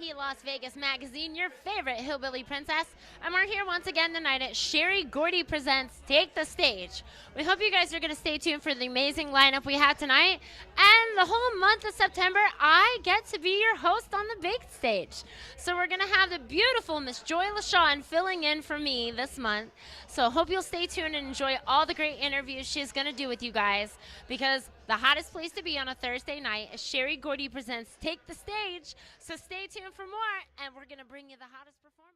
WP Las Vegas magazine, your favorite hillbilly princess. And we're here once again tonight at Sherry Gordy Presents Take the Stage. We hope you guys are going to stay tuned for the amazing lineup we have tonight. And the whole month of September, I get to be your host on the big stage. So we're going to have the beautiful Miss Joy LaShawn filling in for me this month. So hope you'll stay tuned and enjoy all the great interviews she's going to do with you guys, because the hottest place to be on a Thursday night is Sherry Gordy Presents Take the Stage. So stay tuned for more, and we're going to bring you the hottest performer.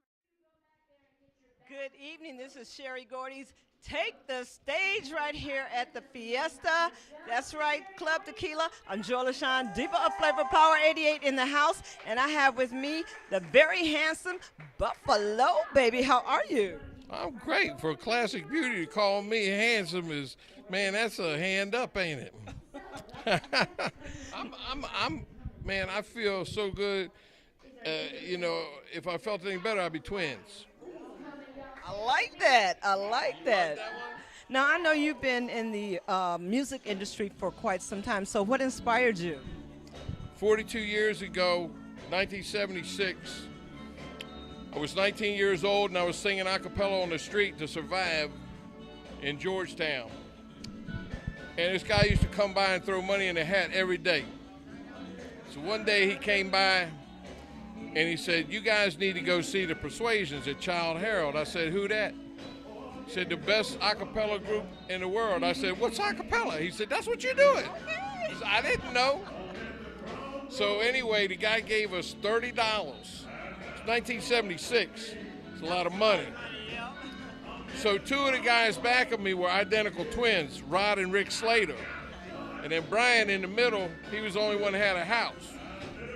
Good evening. This is Sherry Gordy's Take the Stage right here at the Fiesta. That's right, Club Tequila. I'm Joy LaShawn, Diva of Flavor Power 88 in the house, and I have with me the very handsome Buffalo Baby. How are you? I'm great. For classic beauty to call me handsome is, man, that's a hand up, ain't it? Man, I feel so good. If I felt any better, I'd be twins. I like that. I like that. Now, I know you've been in the music industry for quite some time, so what inspired you? 42 years ago, 1976, I was 19 years old and I was singing a cappella on the street to survive in Georgetown. And this guy used to come by and throw money in the hat every day. So one day he came by and he said, "You guys need to go see the Persuasions at Child Herald." I said, "Who that?" He said, "The best a cappella group in the world." I said, "What's a cappella?" He said, "That's what you're doing." I said, "I didn't know." So anyway, the guy gave us $30. It's 1976. It's a lot of money. So two of the guys back of me were identical twins, Rod and Rick Slater. And then Brian in the middle, he was the only one that had a house.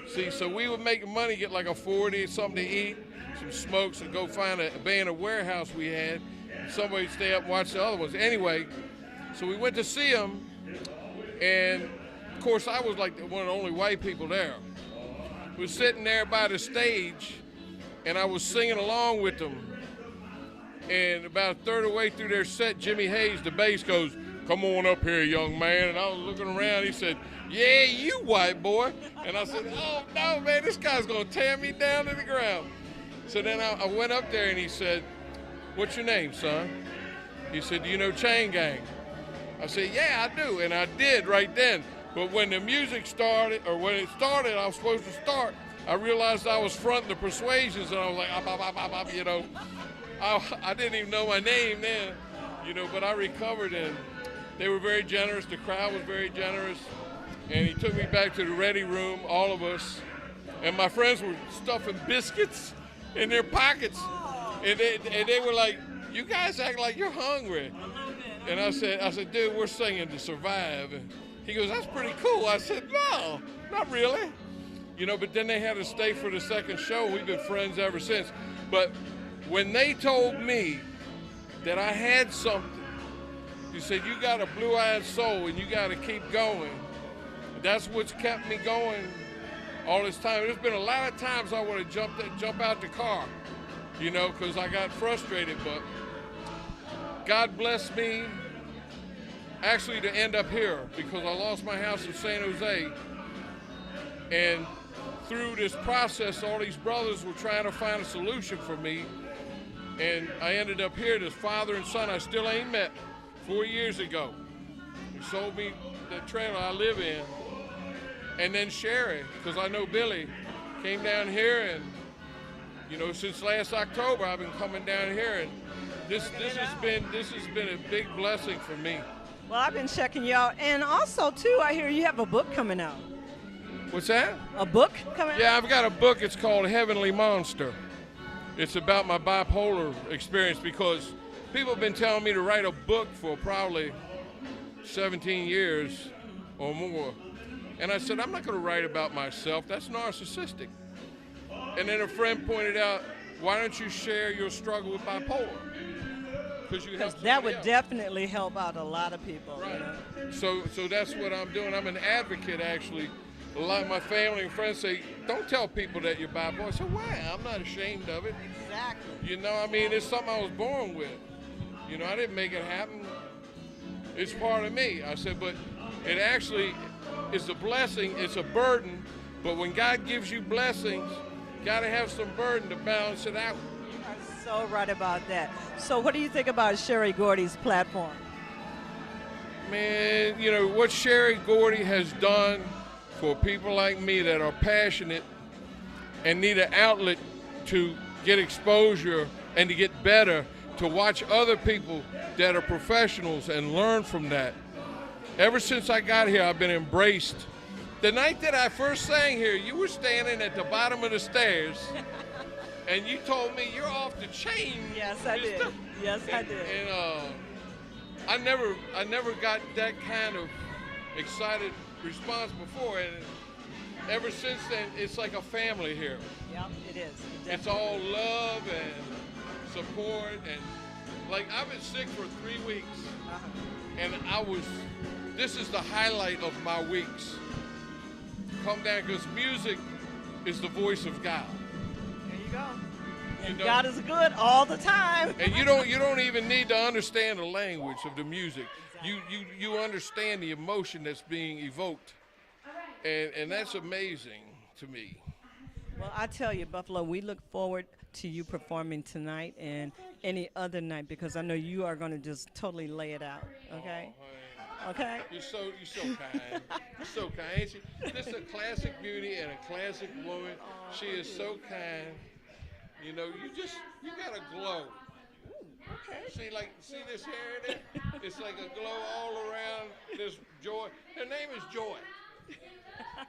See, so we would make the money, get like a 40, something to eat, some smokes, and go find a abandoned warehouse we had. Somebody would stay up and watch the other ones. Anyway, so we went to see them, and of course I was like one of the only white people there. We were sitting there by the stage, and I was singing along with them. And about a third of the way through their set, Jimmy Hayes, the bass, goes, "Come on up here, young man." And I was looking around. He said, "Yeah, you white boy." And I said, "Oh, no, man, this guy's going to tear me down to the ground." So then I went up there, and he said, "What's your name, son?" He said, "Do you know Chain Gang?" I said, "Yeah, I do." And I did right then. But when the music started, or when it started, I was supposed to start, I realized I was fronting the Persuasions, and I was like, you know. I didn't even know my name then, but I recovered, and they were very generous. The crowd was very generous, and he took me back to the ready room, all of us, and my friends were stuffing biscuits in their pockets, and they were like, "You guys act like you're hungry." And I said, "Dude, we're singing to survive." And he goes, "That's pretty cool." I said, "No, not really." But then they had to stay for the second show. We've been friends ever since. But when they told me that I had something, he said, "You got a blue-eyed soul and you got to keep going." That's what's kept me going all this time. There's been a lot of times I want to jump out the car, because I got frustrated. But God blessed me actually to end up here, because I lost my house in San Jose. And through this process, all these brothers were trying to find a solution for me. And I ended up here, this father and son I still ain't met, 4 years ago. He sold me the trailer I live in. And then Sherry, because I know Billy, came down here, and since last October I've been coming down here, and this has been a big blessing for me. Well, I've been checking you out, and also too, I hear you have a book coming out. What's that? A book coming out? Yeah, I've got a book. It's called Heavenly Monster. It's about my bipolar experience, because people have been telling me to write a book for probably 17 years or more. And I said, I'm not going to write about myself. That's narcissistic. And then a friend pointed out, why don't you share your struggle with bipolar? Because that would definitely help out a lot of people. Right. So that's what I'm doing. I'm an advocate, actually. A lot of my family and friends say, "Don't tell people that you're bipolar." I said, "Why? I'm not ashamed of it." Exactly. It's something I was born with. I didn't make it happen. It's part of me. I said, but it actually is a blessing. It's a burden. But when God gives you blessings, got to have some burden to balance it out. You are so right about that. So what do you think about Sherry Gordy's platform? Man, you know, what Sherry Gordy has done for people like me that are passionate and need an outlet to get exposure and to get better, to watch other people that are professionals and learn from that. Ever since I got here, I've been embraced. The night that I first sang here, you were standing at the bottom of the stairs, and you told me you're off the chain. Yes, I did. Yes, I did. And I never got that kind of excited response before, and ever since then, it's like a family here. Yep, it is. It's all love and support, and like I've been sick for 3 weeks, and this is the highlight of my weeks. Come down, because music is the voice of God. There you go. And know, God is good all the time. And you don't even need to understand the language of the music. Exactly. You understand the emotion that's being evoked, and that's amazing to me. Well, I tell you, Buffalo, we look forward to you performing tonight and any other night, because I know you are going to just totally lay it out. Okay. Oh, okay. You're so kind. You're so kind. Ain't she? This is a classic beauty and a classic woman. She is so kind. You know, you got a glow. Okay. See this hair in it? It's like a glow all around. This joy. Her name is Joy.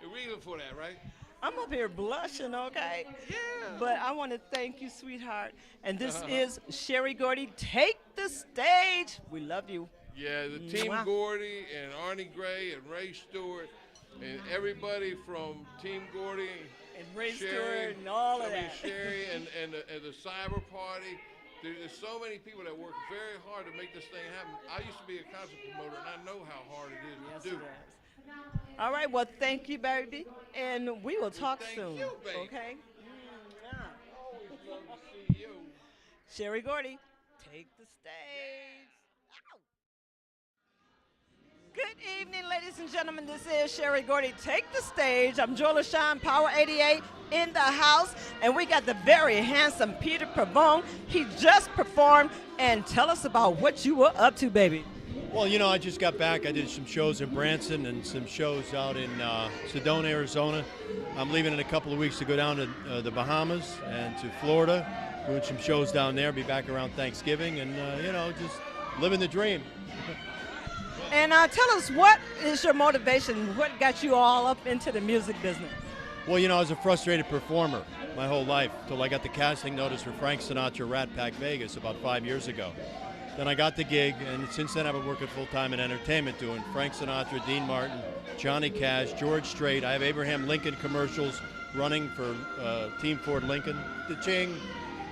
The reason for that, right? I'm up here blushing, okay? Yeah. But I want to thank you, sweetheart. And this is Sherry Gordy. Take the stage. We love you. Yeah, the Team Mwah. Gordy and Arnie Gray and Ray Stewart and everybody from Team Gordy And Ray Sherry, Stewart and all of that. Sherry and the Cyber Party. There's so many people that work very hard to make this thing happen. I used to be a concert promoter, and I know how hard it is to do. All right, well, thank you, baby. And we will talk Thank soon. you, baby. Okay? Always love to see you. Sherry Gordy, take the stage. Ow. Good evening, ladies and gentlemen. This is Sherry Gordy. Take the stage. I'm Joe LaShawn, Power 88 in the house. And we got the very handsome Peter Pavone. He just performed. And tell us about what you were up to, baby. Well, you know, I just got back. I did some shows in Branson and some shows out in Sedona, Arizona. I'm leaving in a couple of weeks to go down to the Bahamas and to Florida, doing some shows down there. Be back around Thanksgiving and, you know, just living the dream. And tell us, what is your motivation? What got you all up into the music business? Well, you know, I was a frustrated performer my whole life till I got the casting notice for Frank Sinatra Rat Pack Vegas about 5 years ago. Then I got the gig, and since then I've been working full-time in entertainment, doing Frank Sinatra, Dean Martin, Johnny Cash, George Strait. I have Abraham Lincoln commercials running for Team Ford Lincoln, the Ching,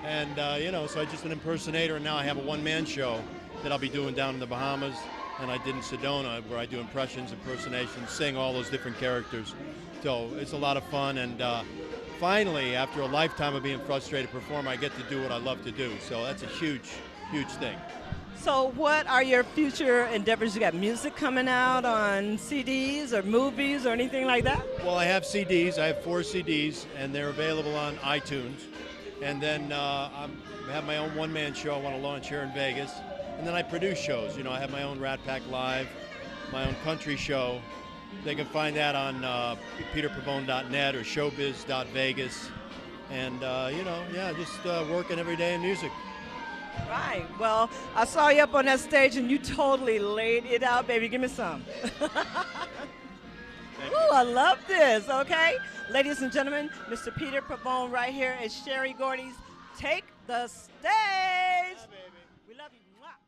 and, you know, so I'm just an impersonator, and now I have a one-man show that I'll be doing down in the Bahamas, and I did in Sedona, where I do impressions, impersonations, sing all those different characters. So it's a lot of fun, and finally, after a lifetime of being a frustrated performer, I get to do what I love to do, so that's a huge, huge thing. So what are your future endeavors? You got music coming out on CDs or movies or anything like that? Well, I have CDs. I have 4 CDs, and they're available on iTunes. And then I have my own one-man show I want to launch here in Vegas. And then I produce shows. You know, I have my own Rat Pack Live, my own country show. They can find that on peterpavone.net or showbiz.vegas. And, you know, yeah, just working every day in music. Right. Well, I saw you up on that stage and you totally laid it out, baby. Give me some. Ooh, I love this. Okay. Ladies and gentlemen, Mr. Peter Pavone right here at Sherry Gordy's Take the Stage. Yeah, baby. We love you. Mwah.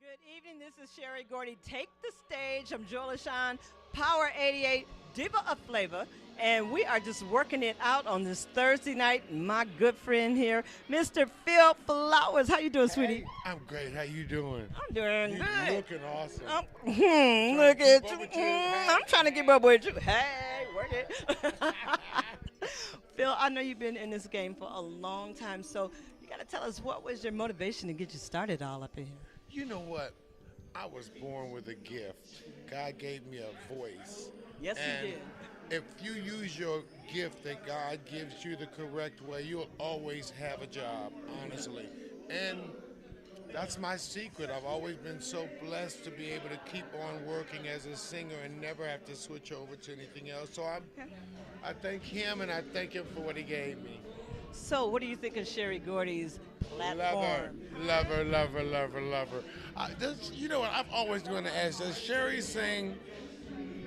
Good evening. This is Sherry Gordy. Take the Stage. I'm Joe LaShawn, Power 88, Diva of Flavor. And we are just working it out on this Thursday night. My good friend here, Mr. Phil Flowers. How you doing, sweetie? Hey, I'm great. How you doing? I'm doing You good. looking awesome. Look keep at up you. with you. Hey. I'm trying to keep up with you. Hey, work it. Phil, I know you've been in this game for a long time, so you got to tell us, what was your motivation to get you started all up in here? You know what? I was born with a gift. God gave me a voice. Yes, and he did. if you use your gift that God gives you the correct way, you'll always have a job, honestly. And that's my secret. I've always been so blessed to be able to keep on working as a singer and never have to switch over to anything else. So I thank him and I thank him for what he gave me. So, what do you think of Sherry Gordy's platform? Love her, love her, love her, love her. You know what? I'm always going to ask, does Sherry sing?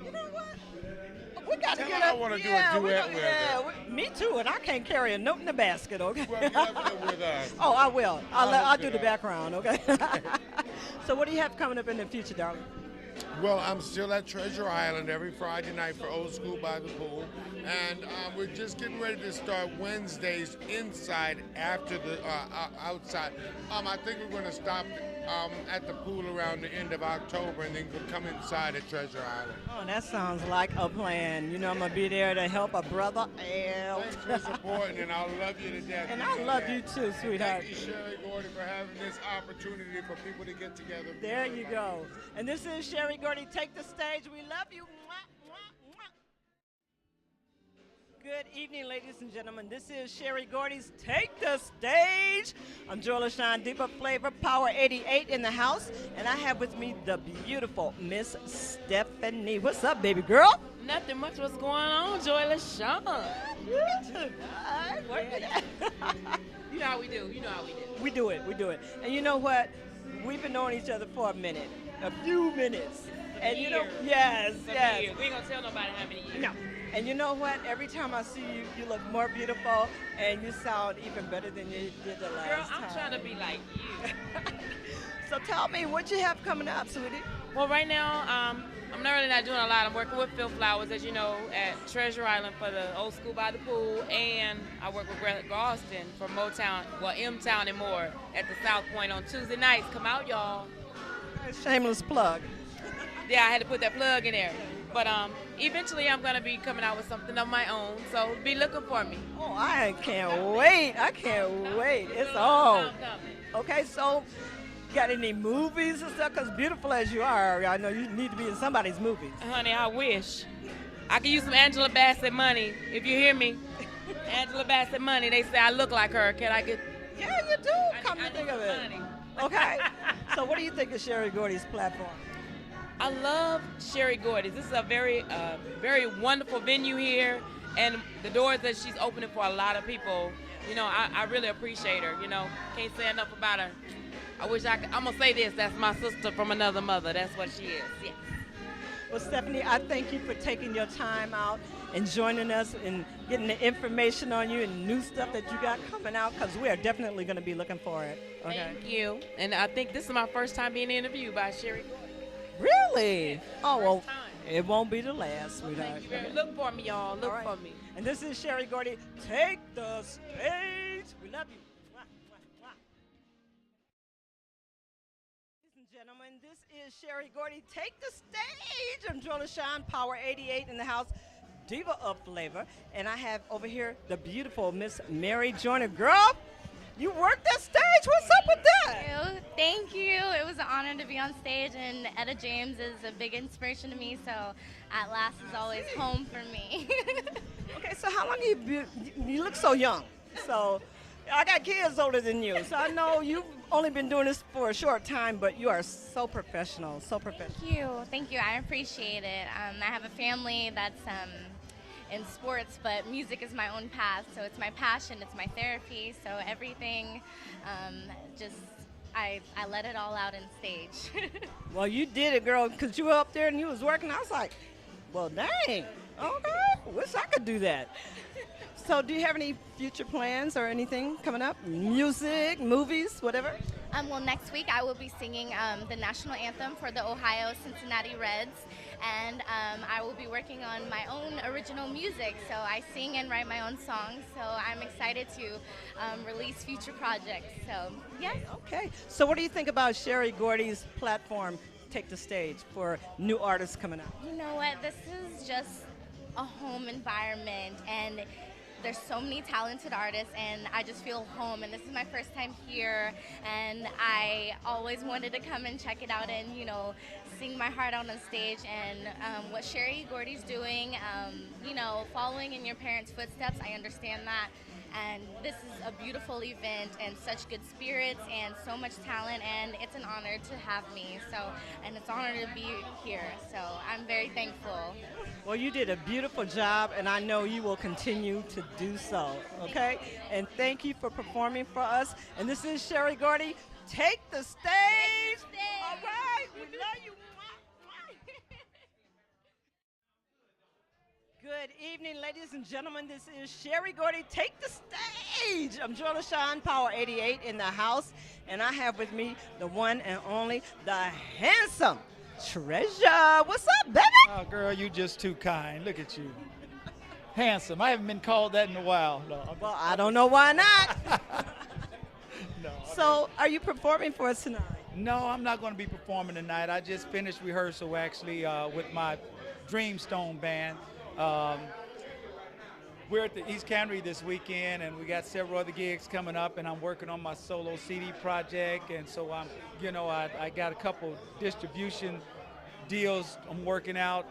You know what? We got to Tell get her I up. wanna do a yeah, duet with her. Me too, and I can't carry a note in the basket, okay? Well, get up there with us. Oh, I will. I'll hook do it the up. background, okay? So what do you have coming up in the future, darling? Well, I'm still at Treasure Island every Friday night for Old School by the Pool. And we're just getting ready to start Wednesdays inside after the outside. I think we're going to stop at the pool around the end of October and then come inside at Treasure Island. Oh, that sounds like a plan. You know, I'm going to be there to help a brother out. Thanks for supporting, and I'll love you to death. And I love you too, sweetheart. Thank you, Sherry Gordy, for having this opportunity for people to get together. There you go. And this is Sherry Gordy. Take the stage. We love you. Mwah, mwah, mwah. Good evening, ladies and gentlemen. This is Sherry Gordy's Take the Stage. I'm Joel LaShawn, Deeper Flavor, Power 88 in the house. And I have with me the beautiful Miss Stephanie. What's up, baby girl? Nothing much. What's going on, Joy LaShawn? You know how we do. You know how we do. We do it. We do it. And you know what? We've been knowing each other for a minute, a few minutes. And you know, yes, yes. We ain't gonna tell nobody how many years. No. And you know what? Every time I see you, you look more beautiful, and you sound even better than you did the last Girl, time. I'm trying to be like you. So tell me what you have coming up, sweetie. Well, right now, I'm not really not doing a lot. I'm working with Phil Flowers, as you know, at Treasure Island for the Old School by the Pool, and I work with Greg Austin for Motown, well, M-Town and more at the South Point on Tuesday nights. Come out, y'all. Shameless plug. Yeah, I had to put that plug in there. But eventually, I'm gonna be coming out with something of my own, so be looking for me. Oh, I can't wait. I can't wait. It's on. Okay, so got any movies and stuff? Because beautiful as you are, I know you need to be in somebody's movies. Honey, I wish. I could use some Angela Bassett money, if you hear me. Angela Bassett money. They say I look like her. Can I get... Yeah, you do. Come to think of it. Money. Okay. So what do you think of Sherry Gordy's platform? I love Sherry Gordy. This is a very wonderful venue here, and the doors that she's opening for a lot of people. You know, I really appreciate her. You know, can't say enough about her. I wish I could. I'm gonna say this. That's my sister from another mother. That's what she is. Yes. Well, Stephanie, I thank you for taking your time out and joining us and getting the information on you and new stuff that you got coming out, because we are definitely going to be looking for it. Okay. Thank you. And I think this is my first time being interviewed by Sherry Gordy. Really? Oh, well, First time. it won't be the last, sweetheart. Thank you very much. Look for me, y'all. Look All right. for me. And this is Sherry Gordy. Take the stage. We love you. Mwah, mwah, mwah. Ladies and gentlemen, this is Sherry Gordy. Take the stage. I'm Joel LaShawn, Power 88 in the house, Diva of Flavor. And I have over here the beautiful Miss Mary Joyner. Girl, you worked that stage. What's up with that? Thank you. It was an honor to be on stage, and Etta James is a big inspiration to me, so At Last is always home for me. Okay, so how long you look so young. So I got kids older than you, so I know you've only been doing this for a short time, but you are so professional, so professional. Thank you. I appreciate it. I have a family that's in sports, but music is my own path, so it's my passion, it's my therapy, so everything, I let it all out in stage. Well, you did it, girl, because you were up there and you was working. I was like, well, dang, okay, wish I could do that. So do you have any future plans or anything coming up? Music, movies, whatever? Well, next week I will be singing the national anthem for the Ohio Cincinnati Reds, and I will be working on my own original music. So I sing and write my own songs, so I'm excited to release future projects. So, yeah. Okay. So what do you think about Sherry Gordy's platform, Take the Stage, for new artists coming out? You know what? This is just a home environment, and there's so many talented artists, and I just feel home. And this is my first time here, and I always wanted to come and check it out and, sing my heart out on stage. And what Sherry Gordy's doing, following in your parents' footsteps, I understand that. And this is a beautiful event and such good spirits and so much talent, and it's an honor to have me. And it's an honor to be here. So I'm very thankful. Well, you did a beautiful job, and I know you will continue to do so, okay? And thank you for performing for us. And this is Sherry Gordy. Take the stage. All right. We love you. Good evening, ladies and gentlemen. This is Sherry Gordy. Take the stage. I'm Joel LaShawn, Power 88 in the house, and I have with me the one and only, the handsome Treasure. What's up, baby? Oh, girl, you just too kind. Look at you. Handsome. I haven't been called that in a while. No, well, I don't know why not. no. So, are you performing for us tonight? No, I'm not going to be performing tonight. I just finished rehearsal, actually, with my Dreamstone band. We're at the East Cannery this weekend, and we got several other gigs coming up, and I'm working on my solo CD project, and so I got a couple distribution deals I'm working out.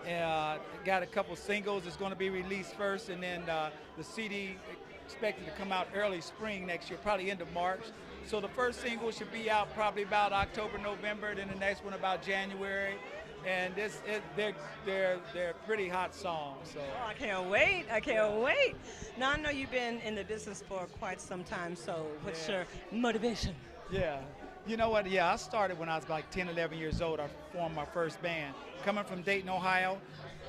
Got a couple singles that's going to be released first, and then the CD expected to come out early spring next year, probably end of March. So the first single should be out probably about October, November, then the next one about January. And they're pretty hot songs. So I can't wait. I can't wait. Now, I know you've been in the business for quite some time, so what's your motivation? Yeah. You know what? Yeah, I started when I was like 10, 11 years old. I formed my first band. Coming from Dayton, Ohio,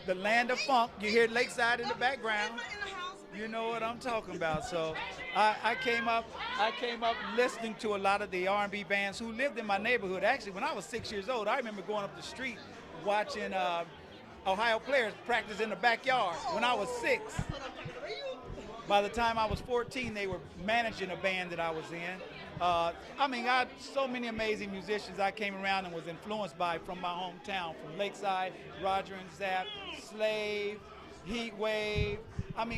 the land of funk. You hear Lakeside in the background. You know what I'm talking about. So I came up listening to a lot of the R&B bands who lived in my neighborhood. Actually, when I was 6 years old, I remember going up the street watching Ohio players practice in the backyard when I was 6. By the time I was 14, they were managing a band that I was in. I had so many amazing musicians I came around and was influenced by from my hometown, from Lakeside, Roger and Zapp, Slave, Heat Wave.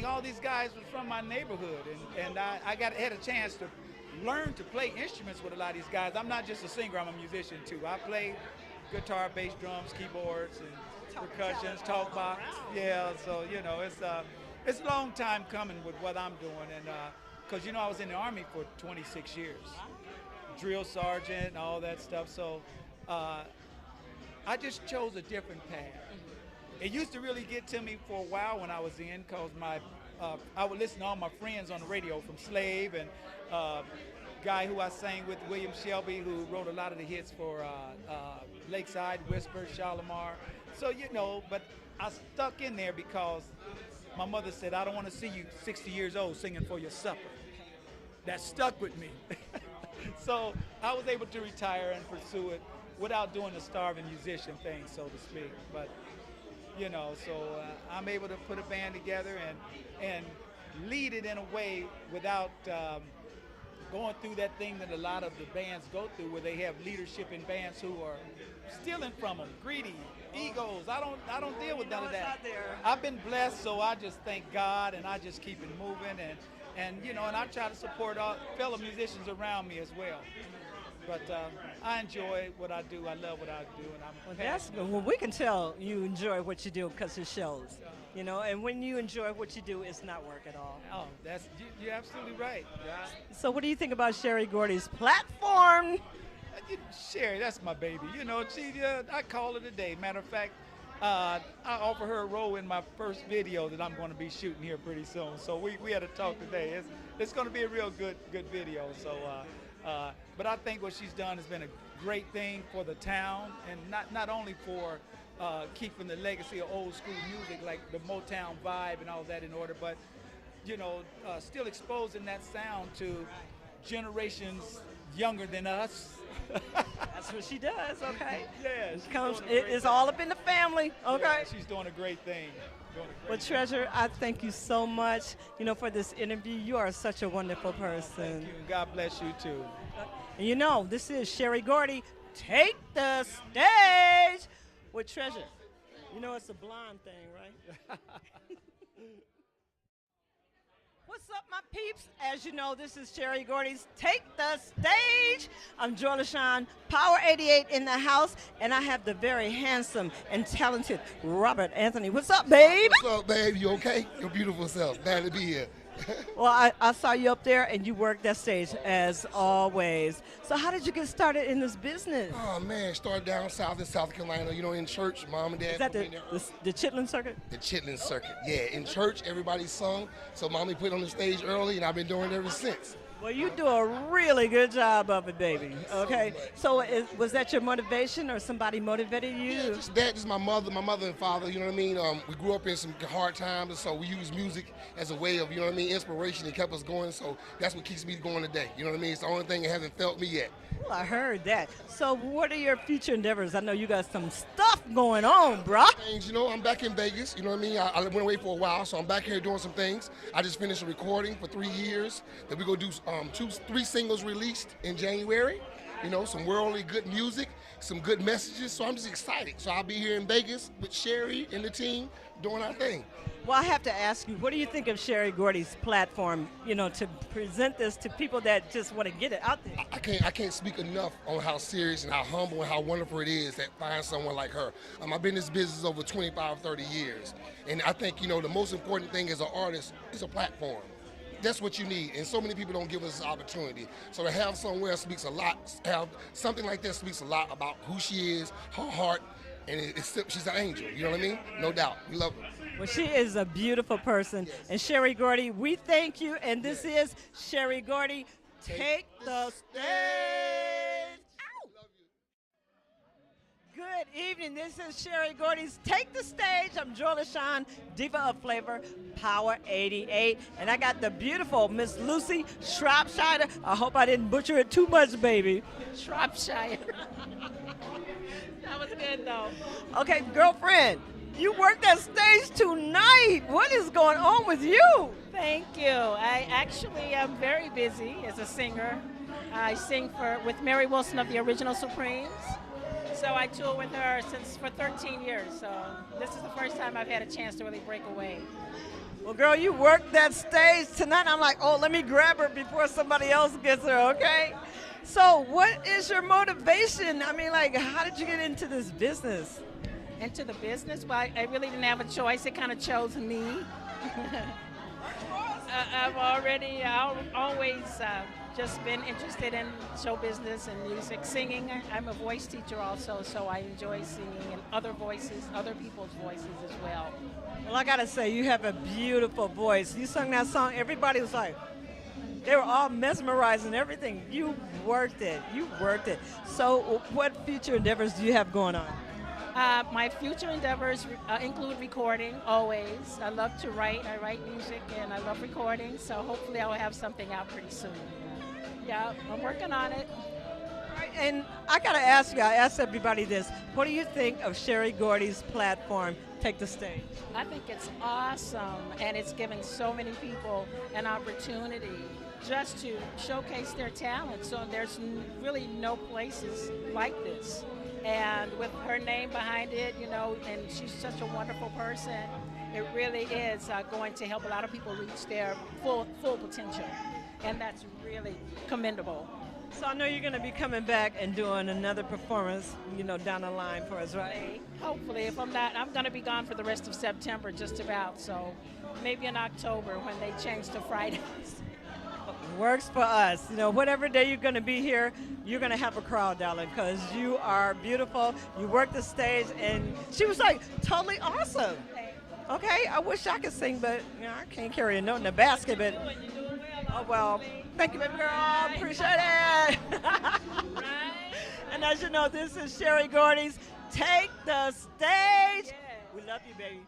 All these guys were from my neighborhood, and I had a chance to learn to play instruments with a lot of these guys. I'm not just a singer, I'm a musician too. I play guitar, bass, drums, keyboards, and percussions, talk box. Yeah, so it's a long time coming with what I'm doing, and because I was in the Army for 26 years, drill sergeant and all that stuff. So I just chose a different path. It used to really get to me for a while when I was in, because I would listen to all my friends on the radio, from Slave and guy who I sang with, William Shelby, who wrote a lot of the hits for Lakeside, Whisper, Shalimar. So, but I stuck in there because my mother said, I don't want to see you 60 years old singing for your supper. That stuck with me. So I was able to retire and pursue it without doing the starving musician thing, so to speak. But, I'm able to put a band together and lead it in a way without going through that thing that a lot of the bands go through, where they have leadership in bands who are stealing from them, greedy, egos. I don't deal with none of that. I've been blessed, so I just thank God, and I just keep it moving, and I try to support all fellow musicians around me as well. But I enjoy what I do. I love what I do, and I'm that's good. Well, we can tell you enjoy what you do because it shows. And when you enjoy what you do, it's not work at all. Oh, you're absolutely right. Yeah. So what do you think about Sherry Gordy's platform? Sherry, that's my baby. I call it a day. Matter of fact, I offer her a role in my first video that I'm going to be shooting here pretty soon. So we had a talk today. It's going to be a real good video. So, but I think what she's done has been a great thing for the town, and not only for keeping the legacy of old school music like the Motown vibe and all that in order, but still exposing that sound to generations younger than us. That's what she does, okay? Yeah. It's all up in the family, okay? Yeah, she's doing a great thing. Well, Treasure, I thank you so much, for this interview. You are such a wonderful person. Thank you. God bless you, too. And this is Sherry Gordy. Take the stage with Treasure. It's a blonde thing, right? What's up, my peeps? As you know, this is Sherry Gordy's Take the Stage. I'm Joy LaShawn, Power 88 in the house, and I have the very handsome and talented Robert Anthony. What's up, babe? What's up, babe? You okay? Your beautiful self. Glad to be here. Well, I saw you up there, and you worked that stage as always. So how did you get started in this business? Oh, man. Started down south in South Carolina, you know, in church. Mom and dad. Is that put me in there. the Chitlin Circuit? The Chitlin Circuit. Yeah, in church, everybody sung. So mommy put on the stage early, and I've been doing it ever since. Well, you do a really good job of it, baby. Okay, so was that your motivation, or somebody motivated you? Yeah, just that. Just my mother and father. You know what I mean? We grew up in some hard times, and so we use music as a way of, you know what I mean, inspiration, and kept us going. So that's what keeps me going today. You know what I mean? It's the only thing that hasn't felt me yet. Well, I heard that. So what are your future endeavors? I know you got some stuff going on, bruh. Things, you know, I'm back in Vegas. You know what I mean? I went away for a while, so I'm back here doing some things. I just finished a recording for 3 years that we're going to do 3 singles released in January. You know, some worldly good music, some good messages. So I'm just excited. So I'll be here in Vegas with Sherry and the team doing our thing. Well, I have to ask you, what do you think of Sherry Gordy's platform, you know, to present this to people that just want to get it out there? I can't speak enough on how serious and how humble and how wonderful it is that find someone like her. I've been in this business over 25, 30 years. And I think, you know, the most important thing as an artist is a platform. That's what you need, and so many people don't give us this opportunity. So to have somewhere speaks a lot, have something like that speaks a lot about who she is, her heart, and she's an angel, you know what I mean? No doubt, we love her. Well, she is a beautiful person. Yes. And Sherry Gordy, we thank you, and this is Sherry Gordy, Take the Stage. Good evening. This is Sherry Gordy's Take the Stage. I'm Joy LaShawn, Diva of Flavor, Power 88. And I got the beautiful Miss Lucy Shropshire. I hope I didn't butcher it too much, baby. Shropshire. That was good, though. Okay, girlfriend, you worked that stage tonight. What is going on with you? Thank you. I actually am very busy as a singer. I sing with Mary Wilson of the Original Supremes. So I tour with her for 13 years. So this is the first time I've had a chance to really break away. Well, girl, you worked that stage tonight. I'm like, oh, let me grab her before somebody else gets her, okay? So what is your motivation? I mean, like, how did you get into this business? Into the business? Well, I really didn't have a choice. It kind of chose me. I've always just been interested in show business and music, singing. I'm a voice teacher also, so I enjoy singing and other voices, other people's voices as well. Well, I gotta say, you have a beautiful voice. You sung that song, everybody was like, they were all mesmerized and everything. You worked it. You worked it. So what future endeavors do you have going on? My future endeavors include recording, always. I love to write. I write music, and I love recording, so hopefully I'll have something out pretty soon. Yeah, I'm working on it. All right, and I got to ask you, I asked everybody this, what do you think of Sherry Gordy's platform, Take the Stage? I think it's awesome, and it's giving so many people an opportunity just to showcase their talent. So there's really no places like this. And with her name behind it, you know, and she's such a wonderful person, it really is going to help a lot of people reach their full potential. And that's really commendable. So I know you're going to be coming back and doing another performance, you know, down the line for us, right? Hopefully. If I'm not, I'm going to be gone for the rest of September just about. So maybe in October when they change to Fridays. Works for us. You know, whatever day you're going to be here, you're going to have a crowd, darling, because you are beautiful. You work the stage, and she was like totally awesome. Okay, I wish I could sing, but you know, I can't carry a note in the basket. But oh well, thank you, baby girl. Appreciate it. And as you know, this is Sherry Gordy's Take the Stage. We love you, baby.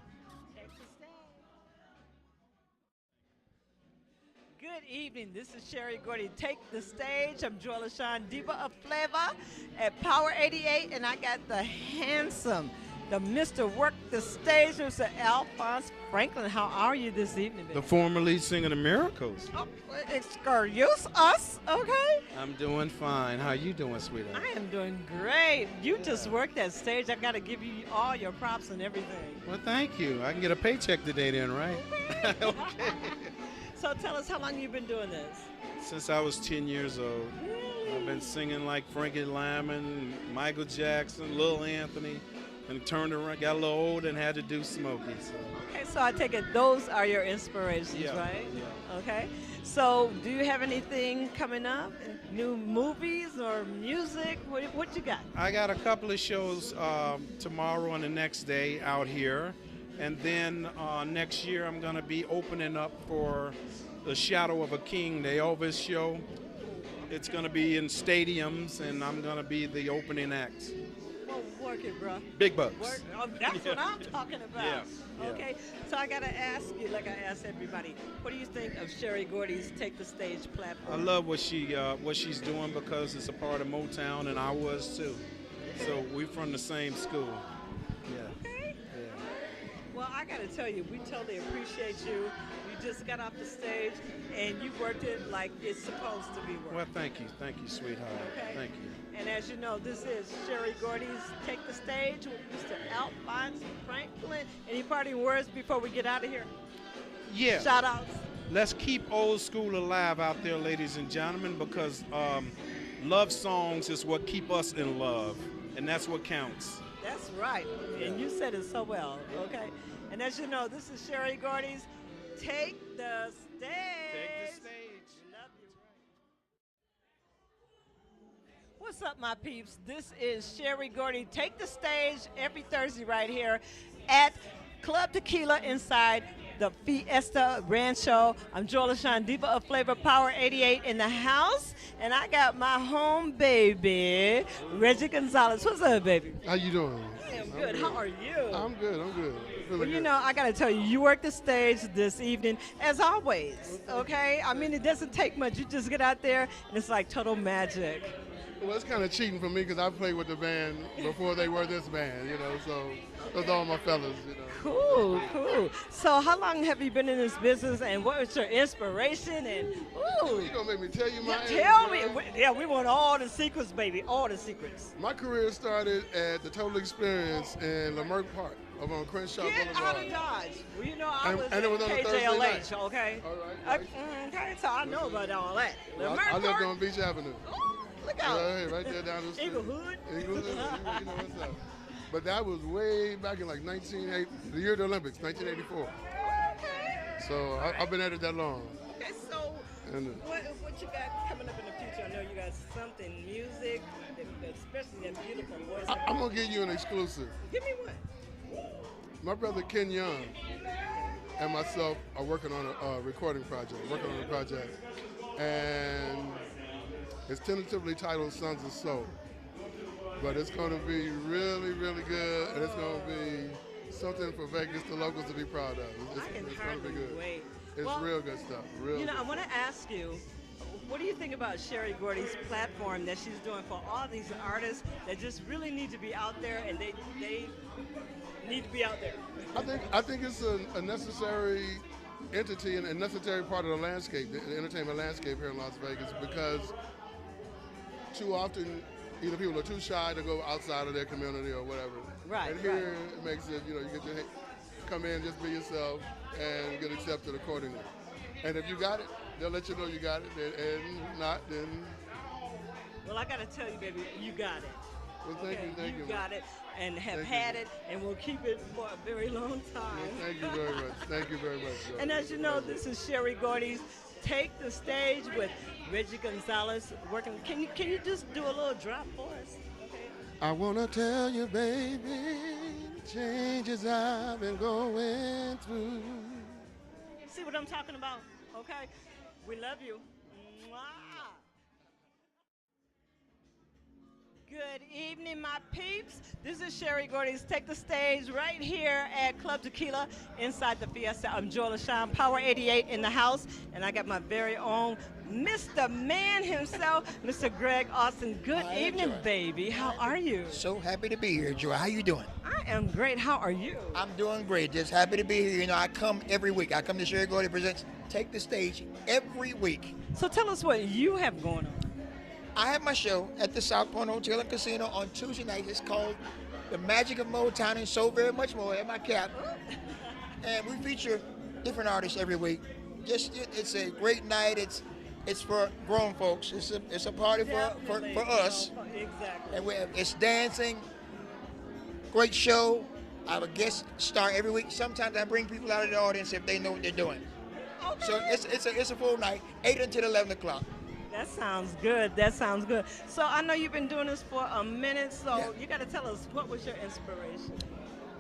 Good evening. This is Sherry Gordy. Take the Stage. I'm Joy LaShawn, Diva of Flavor at Power 88, and I got the handsome, the Mr. Work the Stage, Mr. Alphonse Franklin. How are you this evening, baby? The former lead singer of the Miracles. Oh, excuse us, okay? I'm doing fine. How you doing, sweetheart? I am doing great. You just worked that stage. I got to give you all your props and everything. Well, thank you. I can get a paycheck today then, right? Okay. So tell us how long you've been doing this. Since I was 10 years old. I've been singing like Frankie Lyman, Michael Jackson, Lil Anthony, and turned around, got a little old and had to do Smokey. So. Okay, so I take it those are your inspirations, right? Yeah. Okay. So do you have anything coming up? New movies or music? What you got? I got a couple of shows tomorrow and the next day out here. And then next year I'm going to be opening up for The Shadow of a King, the Elvis show. It's going to be in stadiums, and I'm going to be the opening act. Well, work it, bro. Big bucks. That's what I'm talking about. Yeah. Okay, so I got to ask you, like I asked everybody, what do you think of Sherry Gordy's Take the Stage platform? I love what she's doing because it's a part of Motown, and I was too. So we're from the same school. Yeah. Okay. Yeah. Well, I got to tell you, we totally appreciate you. You just got off the stage, and you worked it like it's supposed to be worked. Well, thank you, sweetheart. Okay. Thank you. And as you know, this is Sherry Gordy's Take the Stage with Mr. Alphonse Franklin. Any parting words before we get out of here? Yeah. Shout outs. Let's keep old school alive out there, ladies and gentlemen, because love songs is what keep us in love, and that's what counts. That's right. And you said it so well, okay? And as you know, this is Sherry Gordy's Take the Stage. Take the stage. We love you. What's up, my peeps? This is Sherry Gordy. Take the Stage every Thursday right here at Club Tequila inside the Fiesta Rancho. I'm Jola Sean, Diva of Flavor, Power 88 in the house. And I got my home baby, Reggie Gonzalez. What's up, baby? How you doing? I am good. How are you? I'm good. Well, you know, I got to tell you, you work the stage this evening, as always, okay? I mean, it doesn't take much. You just get out there, and it's like total magic. Well, it's kind of cheating for me because I played with the band before they were this band, you know, so those are all my fellas, you know. Cool. So how long have you been in this business, and what was your inspiration? And, You going to make me tell you my tell me. age, Yeah, we want all the secrets, baby, all the secrets. My career started at the Total Experience in Leimert Park over on Crenshaw Get Boulevard. out of Dodge. Well, you know, I was and it was on a Thursday KJLH, night. okay? All right. Okay, so I know about all that. Well, Leimert I lived Park? on Beach Avenue. Look out. Right there down the street. Inglewood? Inglewood, you know what's up. But that was way back in like the year of the Olympics, 1984. Okay. So I've been at it that long. Okay, so And, what you got coming up in the future? I know you got something, music, especially that beautiful voice. I'm going to give you an exclusive. Give me one. My brother Ken Young and myself are working on a recording project, and it's tentatively titled Sons of Soul. But it's going to be really, really good, and it's going to be something for Vegas, the locals, to be proud of. It's going to be good. Wait. It's real good stuff. I want to ask you, what do you think about Sherry Gordy's platform that she's doing for all these artists that just really need to be out there, and they need to be out there? I think it's a necessary entity and a necessary part of the landscape, the entertainment landscape here in Las Vegas, because too often either people are too shy to go outside of their community or whatever. Right. And here it makes it, you get to come in, just be yourself, and get accepted accordingly. And if you got it, they'll let you know you got it, and not, then. Well, I got to tell you, baby, you got it. Well, thank you. You got it and have had it, and we'll keep it for a very long time. Well, thank you very much. Thank you very much. And as you know, this is Sherry Gordy's Take the Stage with Reggie Gonzalez working. Can you just do a little drop for us? Okay. I want to tell you, baby, the changes I've been going through. See what I'm talking about? Okay. We love you. Mwah. Good evening, my peeps. This is Sherry Gordy's Take the Stage right here at Club Tequila inside the Fiesta. I'm Jola Sean, Power 88 in the house, and I got my very own Mr. Man himself, Mr. Greg Austin. Good evening, baby. How are you? So happy to be here, Joy. How you doing? I am great. How are you? I'm doing great. Just happy to be here. You know, I come every week. I come to Sherry Gordy Presents Take the Stage every week. So tell us what you have going on. I have my show at the South Point Hotel and Casino on Tuesday night. It's called The Magic of Motown and So Very Much More. I have my cap. And we feature different artists every week. it's a great night. It's for grown folks. It's a party for us. Exactly. And it's dancing. Great show. I have a guest star every week. Sometimes I bring people out of the audience if they know what they're doing. Okay. So it's a full night, 8 until 11 o'clock. That sounds good. That sounds good. So I know you've been doing this for a minute, so Yeah. you got to tell us, what was your inspiration?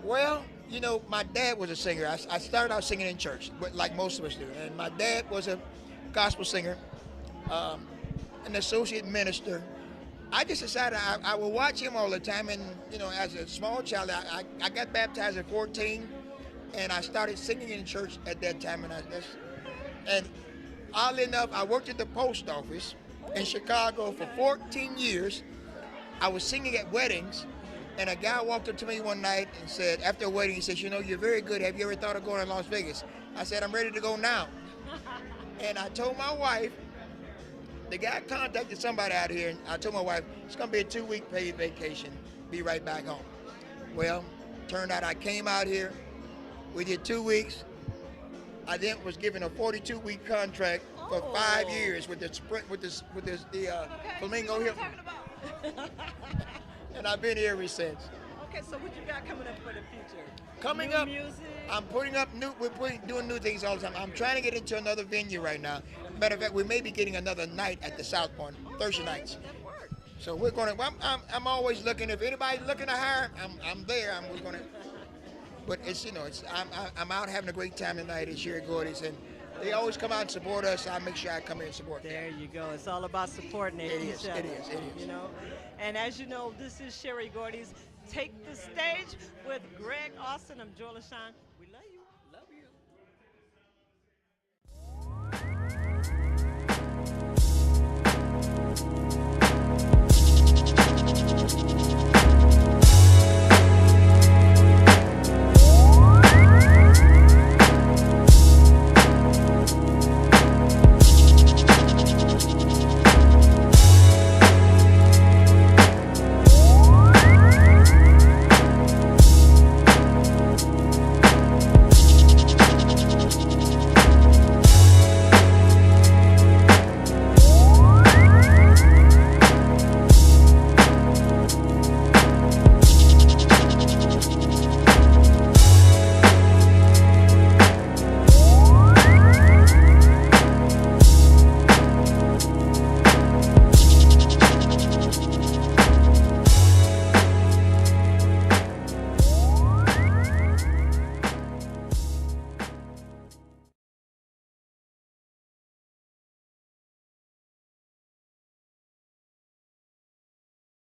Well, you know, my dad was a singer. I started out singing in church, but like most of us do. And my dad was a gospel singer, an associate minister. I just decided I would watch him all the time. And, you know, as a small child, I got baptized at 14, and I started singing in church at that time. And oddly enough, I worked at the post office in Chicago for 14 years. I was singing at weddings, and a guy walked up to me one night and said, after a wedding, he says, you know, you're very good. Have you ever thought of going to Las Vegas? I said, I'm ready to go now. And I told my wife, the guy contacted somebody out here, and I told my wife, it's going to be a 2-week paid vacation. Be right back home. Well, turned out I came out here. We did 2 weeks. I then was given a 42-week contract for 5 years with the Flamingo Hill. And I've been here ever since. Okay, so what you got coming up for the future? Coming New up, music? I'm putting up doing new things all the time. I'm trying to get into another venue right now. Matter of fact, we may be getting another night at the South Point, Thursday nights. So we're going to. I'm always looking. If anybody's looking to hire, I'm there. We're going to. But it's, you know, I'm out having a great time tonight at Sherry Gordy's, and they always come out and support us. I make sure I come in and support them. There you go. It's all about supporting It is. You know, and as you know, this is Sherry Gordy's Take the Stage with Greg Austin. I'm Joel Ashan. We love you.